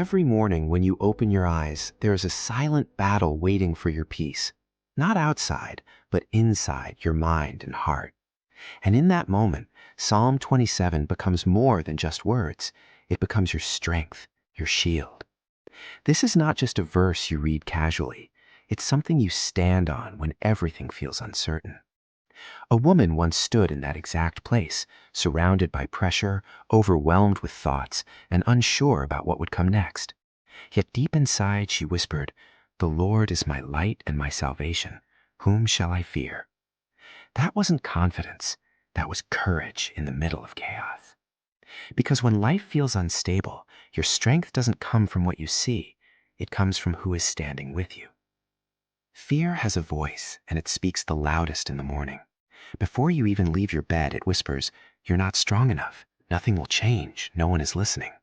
Every morning when you open your eyes, there is a silent battle waiting for your peace. Not outside, but inside your mind and heart. And in that moment, Psalm 27 becomes more than just words. It becomes your strength, your shield. This is not just a verse you read casually. It's something you stand on when everything feels uncertain. A woman once stood in that exact place, surrounded by pressure, overwhelmed with thoughts, and unsure about what would come next. Yet deep inside she whispered, "The Lord is my light and my salvation. Whom shall I fear?" That wasn't confidence. That was courage in the middle of chaos. Because when life feels unstable, your strength doesn't come from what you see. It comes from who is standing with you. Fear has a voice, and it speaks the loudest in the morning. Before you even leave your bed, it whispers, "You're not strong enough. Nothing will change. No one is listening."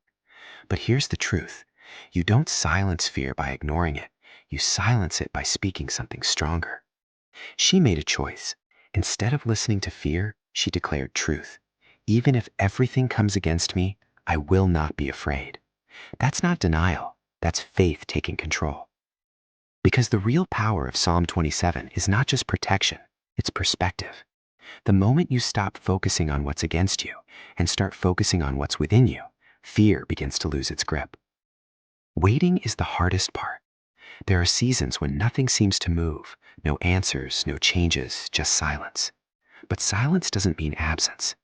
But here's the truth. You don't silence fear by ignoring it. You silence it by speaking something stronger. She made a choice. Instead of listening to fear, she declared truth. Even if everything comes against me, I will not be afraid. That's not denial. That's faith taking control. Because the real power of Psalm 27 is not just protection, it's perspective. The moment you stop focusing on what's against you and start focusing on what's within you, fear begins to lose its grip. Waiting is the hardest part. There are seasons when nothing seems to move, no answers, no changes, just silence. But silence doesn't mean absence.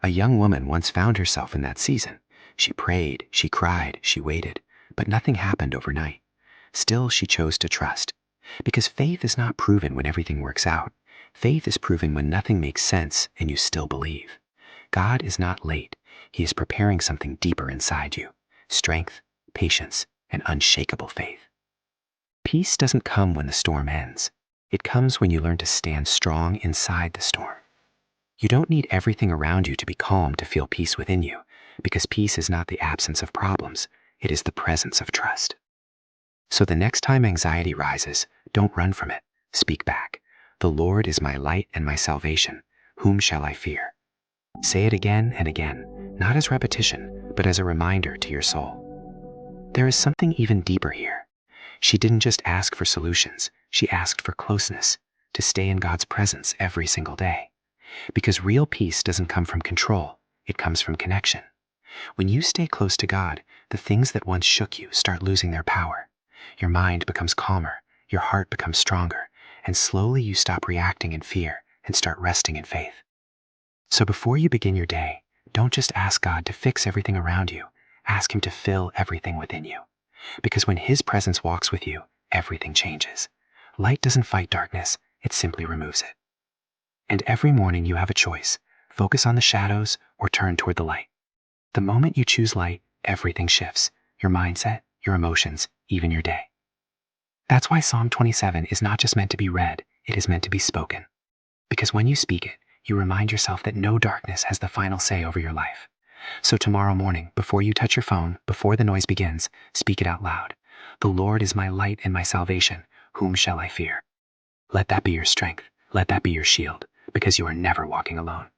A young woman once found herself in that season. She prayed, she cried, she waited, but nothing happened overnight. Still, she chose to trust. Because faith is not proven when everything works out. Faith is proven when nothing makes sense and you still believe. God is not late. He is preparing something deeper inside you. Strength, patience, and unshakable faith. Peace doesn't come when the storm ends. It comes when you learn to stand strong inside the storm. You don't need everything around you to be calm to feel peace within you, because peace is not the absence of problems. It is the presence of trust. So the next time anxiety rises, don't run from it. Speak back. "The Lord is my light and my salvation. Whom shall I fear?" Say it again and again, not as repetition, but as a reminder to your soul. There is something even deeper here. She didn't just ask for solutions. She asked for closeness, to stay in God's presence every single day. Because real peace doesn't come from control. It comes from connection. When you stay close to God, the things that once shook you start losing their power. Your mind becomes calmer, your heart becomes stronger, and slowly you stop reacting in fear and start resting in faith. So before you begin your day, don't just ask God to fix everything around you. Ask Him to fill everything within you. Because when His presence walks with you, everything changes. Light doesn't fight darkness, it simply removes it. And every morning you have a choice. Focus on the shadows or turn toward the light. The moment you choose light, everything shifts. Your mindset, your emotions, even your day. That's why Psalm 27 is not just meant to be read, it is meant to be spoken. Because when you speak it, you remind yourself that no darkness has the final say over your life. So tomorrow morning, before you touch your phone, before the noise begins, speak it out loud. "The Lord is my light and my salvation. Whom shall I fear?" Let that be your strength. Let that be your shield, because you are never walking alone.